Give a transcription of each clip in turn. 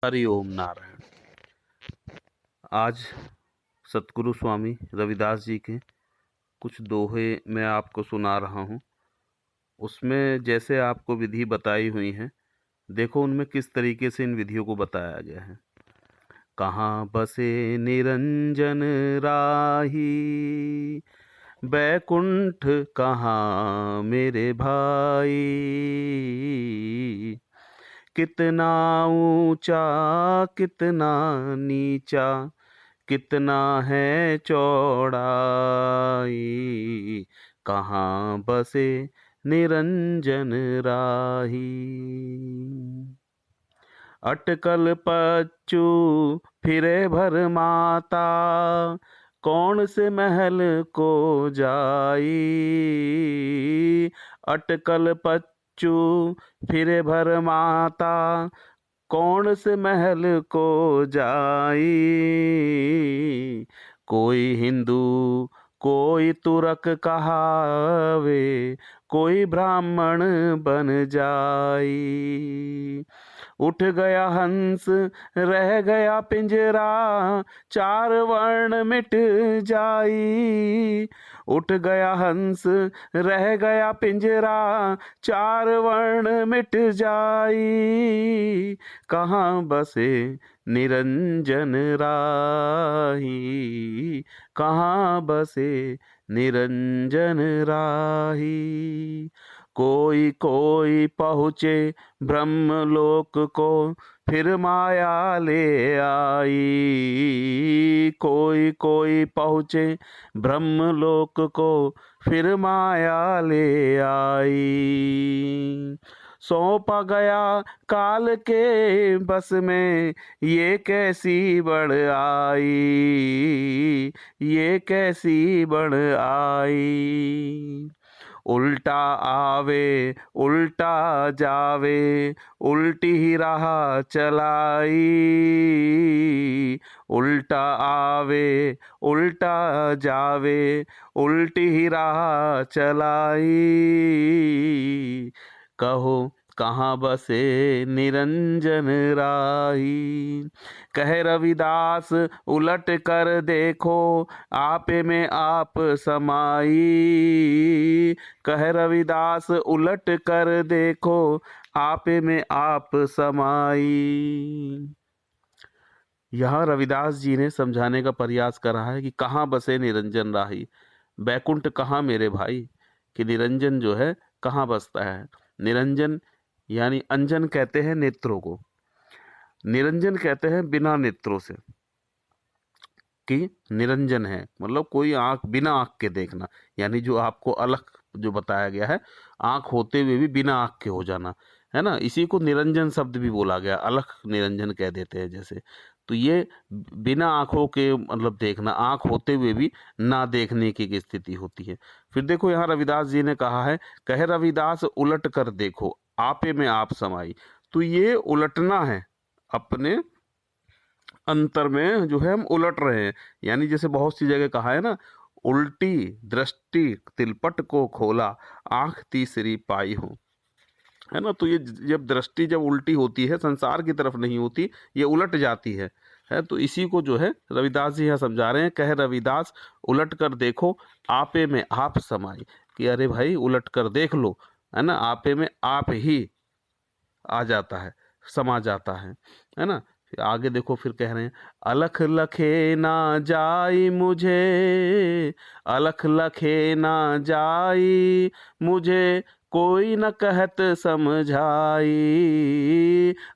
हरि ओम नारायण। आज सतगुरु स्वामी रविदास जी के कुछ दोहे मैं आपको सुना रहा हूँ। उसमें जैसे आपको विधि बताई हुई है, देखो उनमें किस तरीके से इन विधियों को बताया गया है। कहाँ बसे निरंजन राही, बैकुंठ कहाँ मेरे भाई। कितना ऊंचा कितना नीचा, कितना है चौड़ाई। कहाँ बसे निरंजन राही। अटकल पच्चू फिरे भर माता, कौन से महल को जाई। अटकल पच्चू फिरे भर माता, कौन से महल को जाई। कोई हिंदू कोई तुरक कहावे, कोई ब्राह्मण बन जाई। उठ गया हंस रह गया पिंजरा, चार वर्ण मिट जाई। उठ गया हंस रह गया पिंजरा, चार वर्ण मिट जाई। कहाँ बसे निरंजन राही, कहाँ बसे निरंजन राही। कोई कोई पहुँचे ब्रह्मलोक को, फिर माया ले आई। कोई कोई पहुँचे ब्रह्मलोक को, फिर माया ले आई। सौंपा गया काल के बस में, ये कैसी बढ़ आई। ये कैसी बढ़ आई। उल्टा आवे उल्टा जावे, उल्टी ही राह चलाई। उल्टा आवे उल्टा जावे, उल्टी ही राह चलाई। कहो कहाँ बसे निरंजन राही। कह रविदास उलट कर देखो, आपे में आप समाई। कह रविदास उलट कर देखो, आपे में आप समाई। यहाँ रविदास जी ने समझाने का प्रयास करा है कि कहाँ बसे निरंजन राही, बैकुंठ कहाँ मेरे भाई। कि निरंजन जो है कहाँ बसता है। निरंजन यानी अंजन कहते हैं नेत्रों को, निरंजन कहते हैं बिना नेत्रों से। कि निरंजन है मतलब कोई आंख बिना आंख के देखना, यानी जो आपको अलग जो बताया गया है, आंख होते हुए भी बिना आंख के हो जाना, है ना। इसी को निरंजन शब्द भी बोला गया, अलग निरंजन कह देते हैं जैसे। तो ये बिना आंखों के मतलब देखना, आंख होते हुए भी ना देखने की स्थिति होती है। फिर देखो यहाँ रविदास जी ने कहा है, कह रविदास उलट कर देखो, आपे में आप समाई। तो ये उलटना है, अपने अंतर में जो है हम उलट रहे हैं। यानी जैसे बहुत सी जगह कहा है ना, उल्टी दृष्टि तिलपट को खोला, आंख तीसरी पाई हो, है ना। तो ये जब दृष्टि जब उल्टी होती है, संसार की तरफ नहीं होती, ये उलट जाती है। तो इसी को जो है रविदास जी यहाँ समझा रहे हैं, कह रविदास उलट कर देखो, आपे में आप समाई। कि अरे भाई उलट कर देख लो, है ना, आपे में आप ही आ जाता है, समा जाता है ना। फिर आगे देखो, फिर कह रहे हैं, अलख लखे ना जाई मुझे, अलख लखे ना जाई मुझे, कोई न कहत समझाई।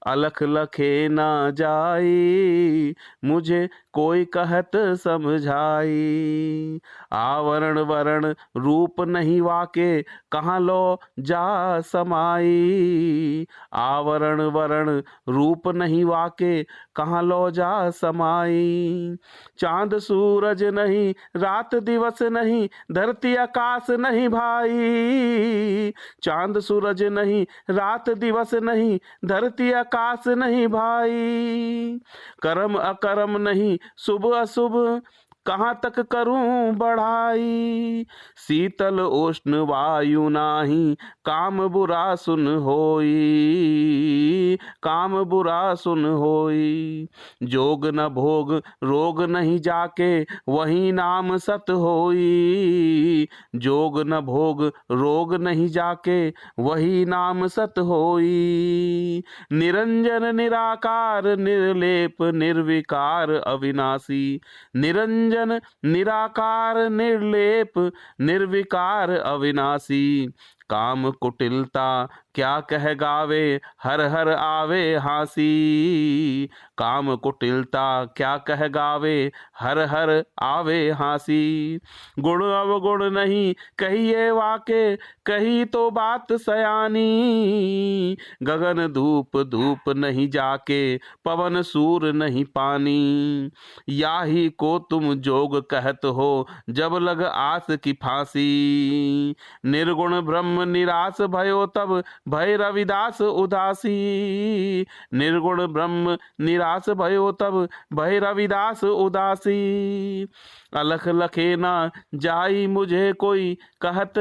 अलख लखे ना जाई मुझे, कोई कहत समझाई। आवरण वरण रूप नहीं वाके, कहाँ लो जा समाई। आवरण वरण रूप नहीं वाके, कहाँ लो जा समाई। चांद सूरज नहीं रात दिवस नहीं, धरती आकाश नहीं भाई। चांद सूरज नहीं रात दिवस नहीं, धरती आकाश नहीं भाई। कर्म अकर्म नहीं शुभ अशुभ, कहाँ तक करूं बढ़ाई। शीतल उष्ण वायु नाही, काम बुरा सुन होई, काम बुरा सुन होई। जोग न भोग रोग नहीं जाके, वही नाम सत होई। जोग न भोग रोग नहीं जाके, वही नाम सत होई। निरंजन निराकार निर्लेप निर्विकार अविनाशी। निरंजन निराकार निर्लेप निर्विकार अविनाशी। काम कुटिलता क्या कह गावे, हर हर आवे हासी। काम कुटिलता क्या कह गावे, हर हर आवे हासी। गुण अवगुण नहीं कहिए वाके, कही तो बात सयानी। गगन धूप धूप नहीं जाके, पवन सूर नहीं पानी। याही को तुम जोग कहत हो, जब लग आस की फांसी। निर्गुण ब्रह्म निराश भयो तब, भय रविदास उदासी। निर्गुण ब्रह्म निराश भयो तब, भय रविदास उदासी। अलख लखे ना जाई मुझे कोई, कहत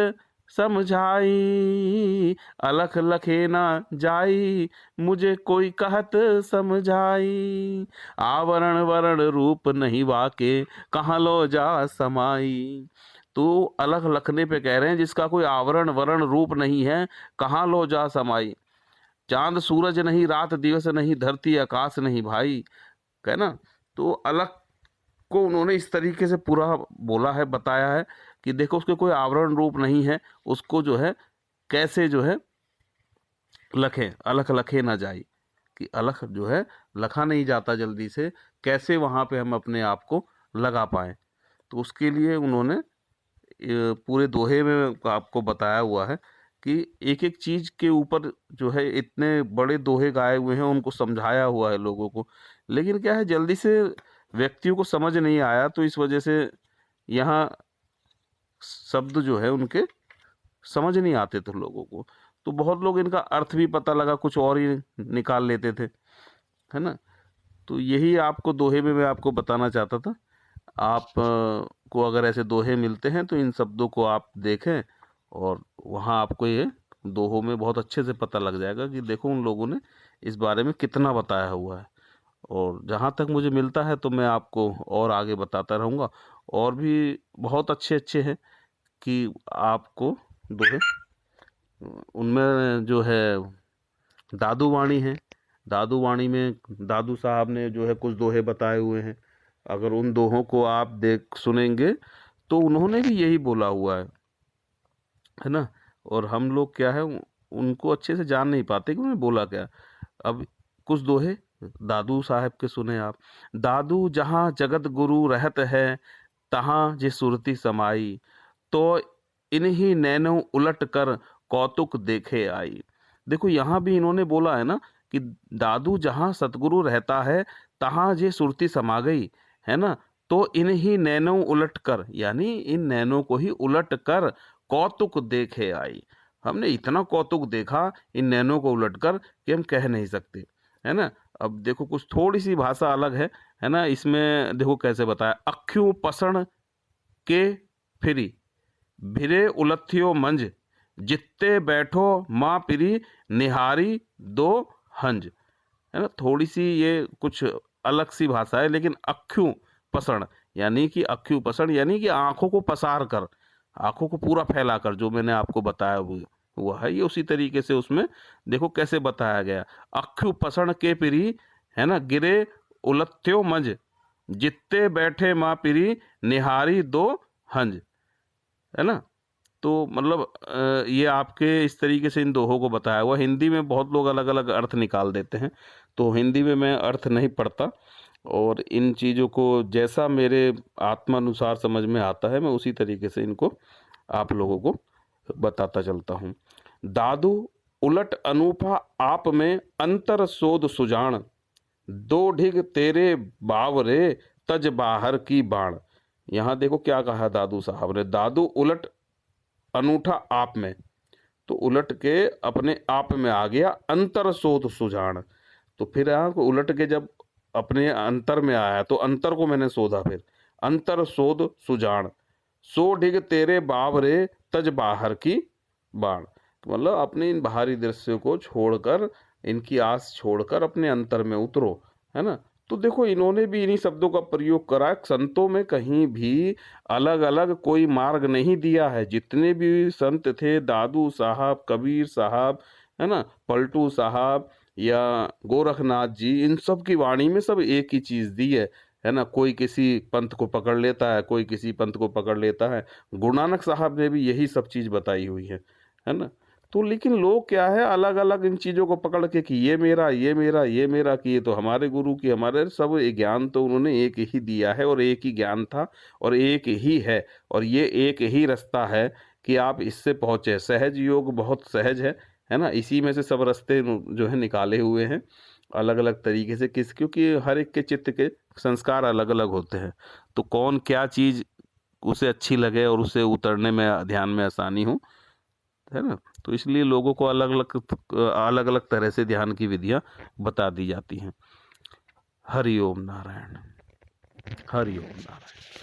समझाई। अलख लखे ना जाई मुझे कोई, कहत समझाई। आवरण वरण रूप नहीं वाके, कहाँ लो जा समाई। तो अलग लखने पे कह रहे हैं जिसका कोई आवरण वरण रूप नहीं है, कहाँ लो जा समाई। चांद सूरज नहीं, रात दिवस नहीं, धरती आकाश नहीं भाई, है ना। तो अलग को उन्होंने इस तरीके से पूरा बोला है, बताया है कि देखो उसके कोई आवरण रूप नहीं है, उसको जो है कैसे जो है लखे, अलख लखे ना जाए, कि अलख जो है लखा नहीं जाता जल्दी से, कैसे वहाँ पे हम अपने आप को लगा पाएँ। तो उसके लिए उन्होंने पूरे दोहे में आपको बताया हुआ है कि एक एक चीज़ के ऊपर जो है इतने बड़े दोहे गाए हुए हैं, उनको समझाया हुआ है लोगों को। लेकिन क्या है, जल्दी से व्यक्तियों को समझ नहीं आया, तो इस वजह से यहाँ शब्द जो है उनके समझ नहीं आते थे लोगों को। तो बहुत लोग इनका अर्थ भी पता लगा कुछ और ही निकाल लेते थे, है ना। तो यही आपको दोहे में मैं आपको बताना चाहता था। आप को अगर ऐसे दोहे मिलते हैं तो इन शब्दों को आप देखें, और वहाँ आपको ये दोहों में बहुत अच्छे से पता लग जाएगा कि देखो उन लोगों ने इस बारे में कितना बताया हुआ है। और जहाँ तक मुझे मिलता है तो मैं आपको और आगे बताता रहूँगा। और भी बहुत अच्छे अच्छे हैं कि आपको दोहे, उनमें जो है दादू वाणी है। दादू वाणी में दादू साहब ने जो है कुछ दोहे बताए हुए हैं। अगर उन दोहों को आप देख सुनेंगे तो उन्होंने भी यही बोला हुआ है ना। और हम लोग क्या है उनको अच्छे से जान नहीं पाते कि उन्होंने बोला क्या। अब कुछ दोहे दादू साहब के सुने आप। दादू जहाँ जगत गुरु रहत है, तहाँ जे सुरती समाई। तो इन्हीं नैनो उलट कर कौतुक देखे आई। देखो यहाँ भी इन्होंने बोला है ना कि दादू जहाँ सतगुरु रहता है, तहाँ जे सुरती समा गई, है ना। तो इन्हीं नैनो उलट कर, यानी इन नैनों को ही उलट कर कौतुक देखे आई। हमने इतना कौतुक देखा इन नैनों को उलट कर कि हम कह नहीं सकते, है ना। अब देखो कुछ थोड़ी सी भाषा अलग है ना। इसमें देखो कैसे बताया। अख्यूं पसण के फिरी, भिरे उलथियो मंज, जित्ते बैठो माँ पिरी, निहारी दो हंज, है ना। थोड़ी सी ये कुछ अलग सी भाषा है, लेकिन अख्यूं पसण यानी कि अख्यूं पसण यानी कि आंखों को पसार कर, आंखों को पूरा फैला कर, जो मैंने आपको बताया वो है ये उसी तरीके से उसमें देखो कैसे बताया गया। अख्यू पसण के पिरी, है ना, गिरे उलत्यो मंज, जित्ते बैठे माँ पिरी, निहारी दो हंज, है ना। तो मतलब ये आपके इस तरीके से इन दोहों को बताया हुआ। हिंदी में बहुत लोग अलग अलग अर्थ निकाल देते हैं, तो हिंदी में मैं अर्थ नहीं पढ़ता, और इन चीज़ों को जैसा मेरे आत्मानुसार समझ में आता है मैं उसी तरीके से इनको आप लोगों को बताता चलता हूँ। दादू उलट अनूठा आप में, अंतर शोध सुजान, दो ढिग तेरे बावरे, तज बाहर की बाण। यहाँ देखो क्या कहा दादू साहब ने। दादू उलट अनूठा आप में, तो उलट के अपने आप में आ गया, अंतर शोध सुजान। तो फिर यहाँ को उलट के जब अपने अंतर में आया तो अंतर को मैंने शोधा, फिर अंतर शोध सुजान, सो ढिग तेरे बावरे, तज बाहर की बाण। मतलब अपने इन बाहरी दृश्यों को छोड़कर, इनकी आस छोड़कर अपने अंतर में उतरो, है ना? तो देखो इन्होंने भी इन्हीं शब्दों का प्रयोग करा है। संतों में कहीं भी अलग-अलग कोई मार्ग नहीं दिया है। जितने भी संत थे, दादू साहब, कबीर साहब, है ना? पलटू साहब या गोरखनाथ जी, इन सब की वाणी में सब एक ही चीज़ दी है ना? कोई किसी पंथ को पकड़ लेता है, कोई किसी पंथ को पकड़ लेता है। गुरु नानक साहब ने भी यही सब चीज़ बताई हुई है ना? तो लेकिन लोग क्या है, अलग-अलग इन चीज़ों को पकड़ के कि ये मेरा, ये मेरा, ये मेरा, कि ये तो हमारे गुरु की, हमारे सब ये ज्ञान तो उन्होंने एक ही दिया है और एक ही ज्ञान था और एक ही है और ये एक ही रास्ता है कि आप इससे पहुँचे। सहज योग बहुत सहज है ना? इसी में से सब रास्ते जो है निकाले हुए हैं, अलग-अलग तरीके से क्योंकि हर एक के चित्त के संस्कार अलग-अलग होते हैं। तो कौन क्या चीज़ उसे अच्छी लगे और उसे उतरने में ध्यान में आसानी हो, है ना? तो इसलिए लोगों को अलग-अलग तरह से ध्यान की विधियाँ बता दी जाती हैं। हरि ओम नारायण, हरि ओम नारायण।